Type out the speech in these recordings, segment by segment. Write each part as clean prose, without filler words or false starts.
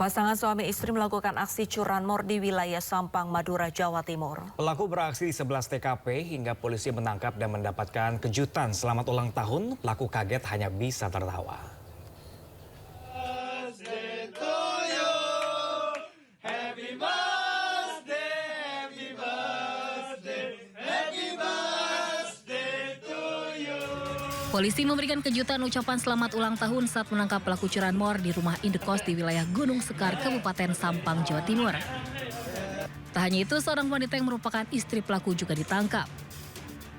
Pasangan suami istri melakukan aksi curanmor di wilayah Sampang, Madura, Jawa Timur. Pelaku beraksi di 11 TKP hingga polisi menangkap dan mendapatkan kejutan. Selamat ulang tahun, pelaku kaget hanya bisa tertawa. Polisi memberikan kejutan ucapan selamat ulang tahun saat menangkap pelaku curanmor di rumah indekos di wilayah Gunung Sekar, Kabupaten Sampang, Jawa Timur. Tak hanya itu, seorang wanita yang merupakan istri pelaku juga ditangkap.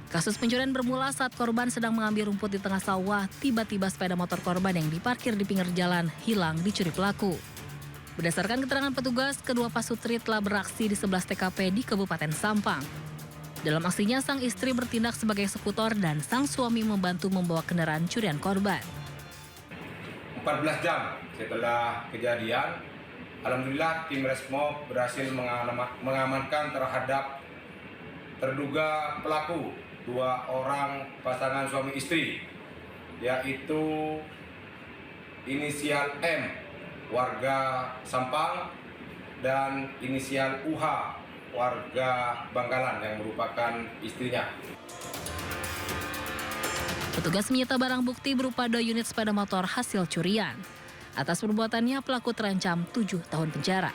Kasus pencurian bermula saat korban sedang mengambil rumput di tengah sawah. Tiba-tiba sepeda motor korban yang diparkir di pinggir jalan hilang dicuri pelaku. Berdasarkan keterangan petugas, kedua pasutri telah beraksi di 11 TKP di Kabupaten Sampang. Dalam aksinya, sang istri bertindak sebagai eksekutor dan sang suami membantu membawa kendaraan curian korban. 14 jam setelah kejadian, alhamdulillah tim Resmob berhasil mengamankan terhadap terduga pelaku, 2 orang pasangan suami istri, yaitu inisial M, warga Sampang, dan inisial UH, warga Bangkalan yang merupakan istrinya. Petugas menyita barang bukti berupa 2 unit sepeda motor hasil curian. Atas perbuatannya, pelaku terancam 7 tahun penjara.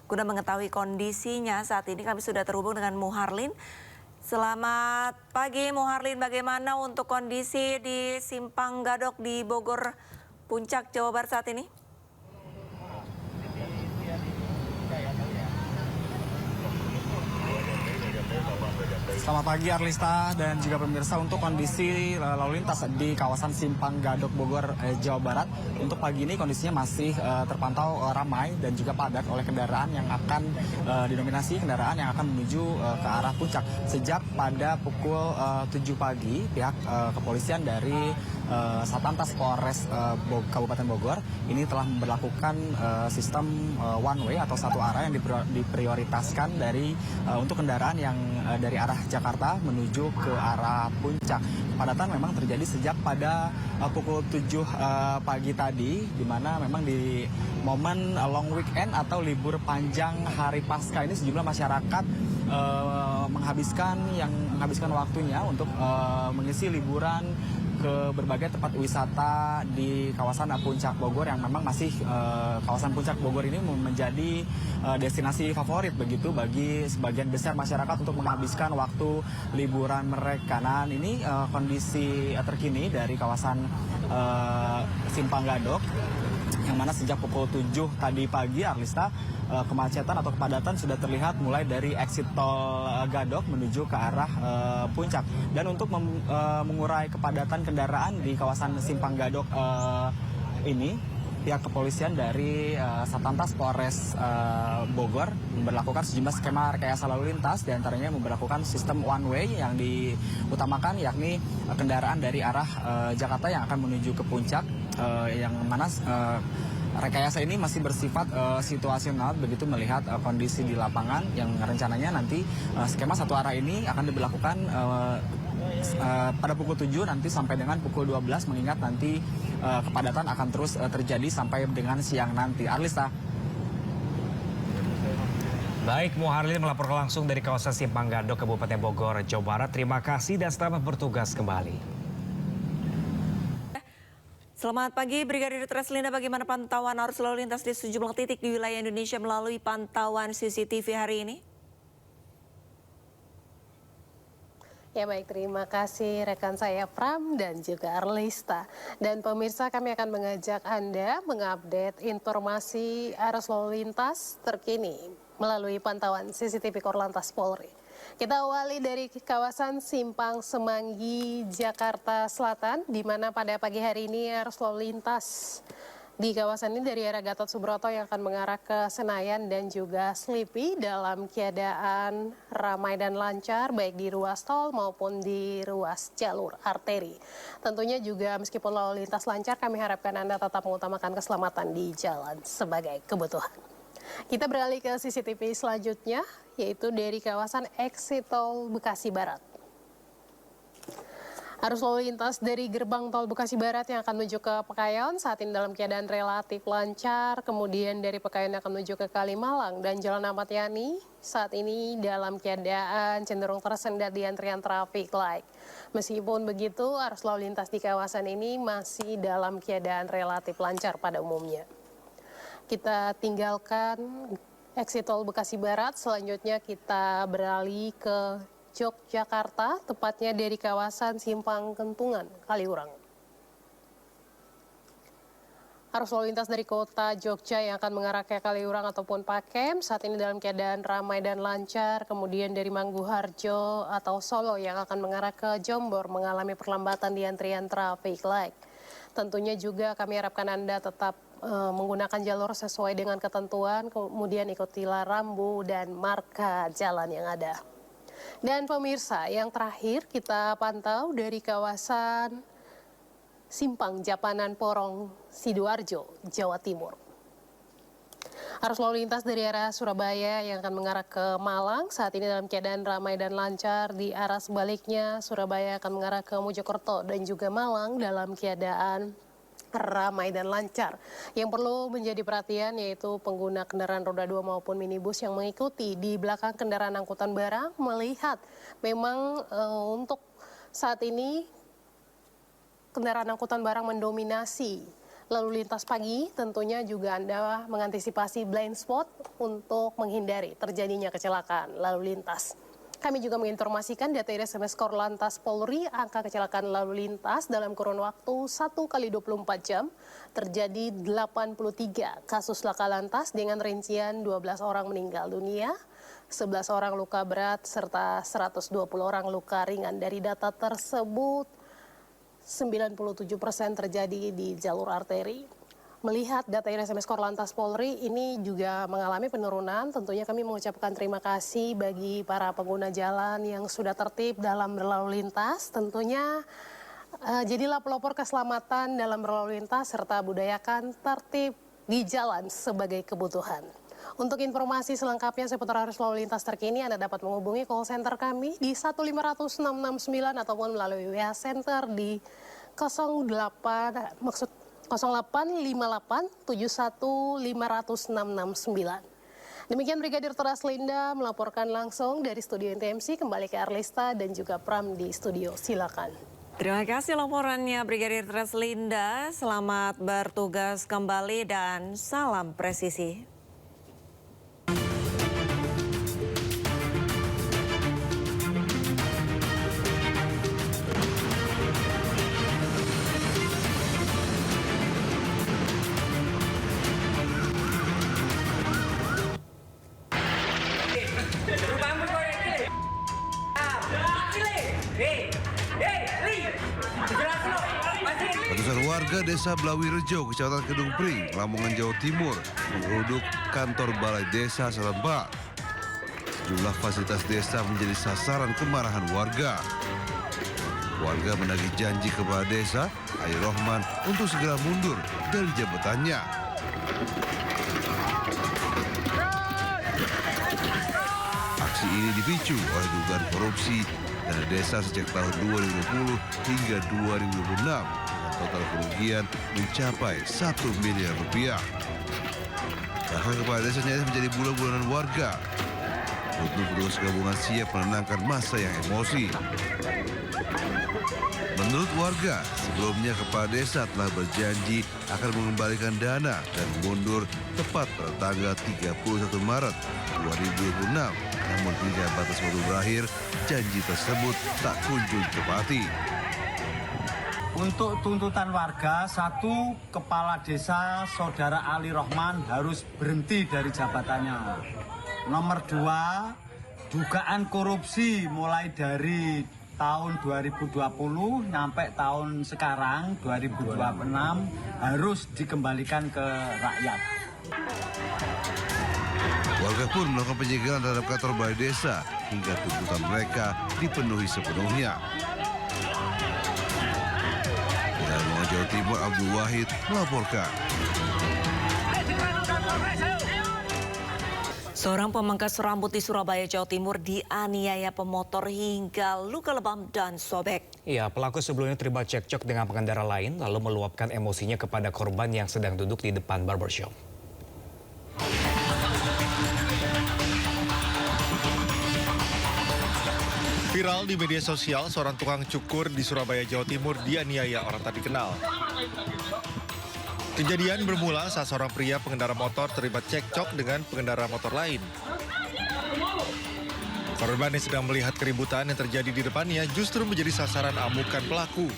Guna mengetahui kondisinya saat ini kami sudah terhubung dengan Muharlin. Selamat pagi Muharlin, bagaimana untuk kondisi di Simpang Gadok di Bogor, Puncak, Jawa Barat saat ini? Selamat pagi Arlista dan juga pemirsa. Untuk kondisi lalu lintas di kawasan Simpang Gadok Bogor, Jawa Barat, untuk pagi ini kondisinya masih terpantau ramai dan juga padat oleh kendaraan yang akan didominasi kendaraan yang akan menuju ke arah puncak. Sejak pada pukul 7 pagi, pihak kepolisian dari Satlantas Polres Kabupaten Bogor ini telah memberlakukan sistem one way atau satu arah yang diprioritaskan untuk kendaraan yang dari arah Jakarta menuju ke arah puncak. Kepadatan memang terjadi sejak pada pukul 7 pagi tadi, di mana memang di momen long weekend atau libur panjang hari Pasca ini sejumlah masyarakat menghabiskan waktunya untuk mengisi liburan ke berbagai tempat wisata di kawasan Puncak Bogor, yang memang masih kawasan Puncak Bogor ini menjadi destinasi favorit begitu bagi sebagian besar masyarakat untuk menghabiskan waktu liburan mereka. Nah, ini kondisi terkini dari kawasan Simpang Gadok, yang mana sejak pukul 7 tadi pagi, Arlista, kemacetan atau kepadatan sudah terlihat mulai dari exit tol Gadok menuju ke arah puncak. Dan untuk mengurai kepadatan kendaraan di kawasan Simpang Gadok ini, pihak kepolisian dari Satlantas Polres Bogor memberlakukan sejumlah skema rekayasa lalu lintas, diantaranya memberlakukan sistem one way yang diutamakan, yakni kendaraan dari arah Jakarta yang akan menuju ke puncak, yang mana rekayasa ini masih bersifat situasional begitu melihat kondisi di lapangan, yang rencananya nanti skema satu arah ini akan diberlakukan pada pukul 7 nanti sampai dengan pukul 12, mengingat nanti kepadatan akan terus terjadi sampai dengan siang nanti. Arlista. Baik, Muharlin melaporkan langsung dari kawasan Simpang Gadok, Kabupaten Bogor, Jawa Barat. Terima kasih dan selamat bertugas kembali. Selamat pagi, Brigadir Treslinda. Bagaimana pantauan arus lalu lintas di sejumlah titik di wilayah Indonesia melalui pantauan CCTV hari ini? Ya baik, terima kasih rekan saya Pram dan juga Arlista. Dan pemirsa, kami akan mengajak Anda mengupdate informasi arus lalu lintas terkini melalui pantauan CCTV Korlantas Polri. Kita awali dari kawasan Simpang Semanggi, Jakarta Selatan, di mana pada pagi hari ini arus lalu lintas di kawasan ini dari arah Gatot Subroto yang akan mengarah ke Senayan dan juga Slipi dalam keadaan ramai dan lancar, baik di ruas tol maupun di ruas jalur arteri. Tentunya juga meskipun lalu lintas lancar, kami harapkan Anda tetap mengutamakan keselamatan di jalan sebagai kebutuhan. Kita beralih ke CCTV selanjutnya, yaitu dari kawasan exit tol Bekasi Barat. Arus lalu lintas dari gerbang tol Bekasi Barat yang akan menuju ke Pekayon saat ini dalam keadaan relatif lancar. Kemudian dari Pekayon akan menuju ke Kalimalang dan Jalan Ahmad Yani saat ini dalam keadaan cenderung tersendat di antrian traffic light. Meskipun begitu, arus lalu lintas di kawasan ini masih dalam keadaan relatif lancar pada umumnya. Kita tinggalkan exit tol Bekasi Barat, selanjutnya kita beralih ke Yogyakarta, tepatnya dari kawasan Simpang Kentungan, Kaliurang. Arus lalu lintas dari kota Jogja yang akan mengarah ke Kaliurang ataupun Pakem saat ini dalam keadaan ramai dan lancar. Kemudian dari Mangguharjo atau Solo yang akan mengarah ke Jombor mengalami perlambatan di antrian traffic light. Tentunya juga kami harapkan Anda tetap menggunakan jalur sesuai dengan ketentuan, kemudian ikutilah rambu dan marka jalan yang ada. Dan pemirsa, yang terakhir kita pantau dari kawasan Simpang Japanan Porong, Sidoarjo, Jawa Timur. Arus lalu lintas dari arah Surabaya yang akan mengarah ke Malang saat ini dalam keadaan ramai dan lancar. Di arah sebaliknya, Surabaya akan mengarah ke Mojokerto dan juga Malang dalam keadaan ramai dan lancar. Yang perlu menjadi perhatian yaitu pengguna kendaraan roda 2 maupun minibus yang mengikuti di belakang kendaraan angkutan barang melihat memang untuk saat ini kendaraan angkutan barang mendominasi lalu lintas pagi. Tentunya juga Anda mengantisipasi blind spot untuk menghindari terjadinya kecelakaan lalu lintas. Kami juga menginformasikan data SMS Korlantas Polri, angka kecelakaan lalu lintas dalam kurun waktu 1 kali 24 jam terjadi 83 kasus laka lantas dengan rincian 12 orang meninggal dunia, 11 orang luka berat, serta 120 orang luka ringan. Dari data tersebut, 97% terjadi di jalur arteri. Melihat data SMS Korlantas Polri ini juga mengalami penurunan, tentunya kami mengucapkan terima kasih bagi para pengguna jalan yang sudah tertib dalam berlalu lintas. Tentunya jadilah pelopor keselamatan dalam berlalu lintas serta budayakan tertib di jalan sebagai kebutuhan. Untuk informasi selengkapnya seputar arus lalu lintas terkini, Anda dapat menghubungi call center kami di 1500669 ataupun melalui WA Center di 0858715669. Demikian Brigadir Teraslinda melaporkan langsung dari studio NTMC. Kembali ke Arlista dan juga Pram di studio. Silakan. Terima kasih laporannya Brigadir Teraslinda. Selamat bertugas kembali dan salam presisi. Ratusan warga desa Blawirejo, Kecamatan Kedung Pring, Lamongan, Jawa Timur, menggeruduk kantor Balai Desa Salembak. Sejumlah fasilitas desa menjadi sasaran kemarahan warga. Warga menagih janji kepada desa Air Rohman untuk segera mundur dari jabatannya. Aksi ini dipicu oleh dugaan korupsi dana desa sejak tahun 2020 hingga 2026. Total kerugian mencapai 1 miliar rupiah. Bahkan kepala desa nyaris menjadi bulan-bulanan warga. Untuk petugas gabungan siap menenangkan massa yang emosi. Menurut warga, sebelumnya kepala desa telah berjanji akan mengembalikan dana dan mundur tepat pada tanggal 31 Maret 2026. Namun hingga batas waktu berakhir, janji tersebut tak kunjung tepati. Untuk tuntutan warga, satu, kepala desa Saudara Ali Rohman harus berhenti dari jabatannya. Nomor dua, dugaan korupsi mulai dari tahun 2020 sampai tahun sekarang 2026 harus dikembalikan ke rakyat. Warga pun melakukan penyegelan terhadap kantor balai desa hingga tuntutan mereka dipenuhi sepenuhnya. Dari Jawa Timur, Abdul Wahid melaporkan. Seorang pemangkas rambut di Surabaya, Jawa Timur dianiaya pemotor hingga luka lebam dan sobek. Iya, pelaku sebelumnya terlibat cekcok dengan pengendara lain lalu meluapkan emosinya kepada korban yang sedang duduk di depan barbershop. Viral di media sosial, seorang tukang cukur di Surabaya, Jawa Timur dianiaya orang tak dikenal. Kejadian bermula saat seorang pria pengendara motor terlibat cekcok dengan pengendara motor lain. Korban yang sedang melihat keributan yang terjadi di depannya justru menjadi sasaran amukan pelaku.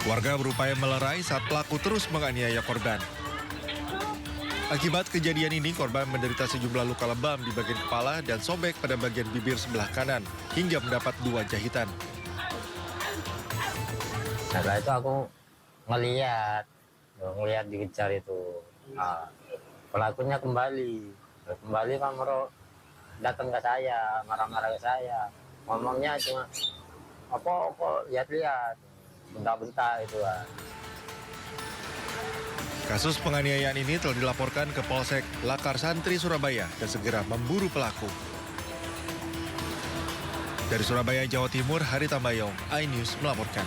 Warga berupaya melerai saat pelaku terus menganiaya korban. Akibat kejadian ini, korban menderita sejumlah luka lebam di bagian kepala dan sobek pada bagian bibir sebelah kanan, hingga mendapat 2 jahitan. Setelah itu aku ngeliat dikejar itu. Nah, pelakunya kembali Pak Moro datang ke saya, marah-marah ke saya. Ngomongnya cuma, apa lihat-lihat, bentar-bentar itu lah. Kasus penganiayaan ini telah dilaporkan ke Polsek Lakar Santri, Surabaya dan segera memburu pelaku. Dari Surabaya, Jawa Timur, Hari Tambayong, iNews melaporkan.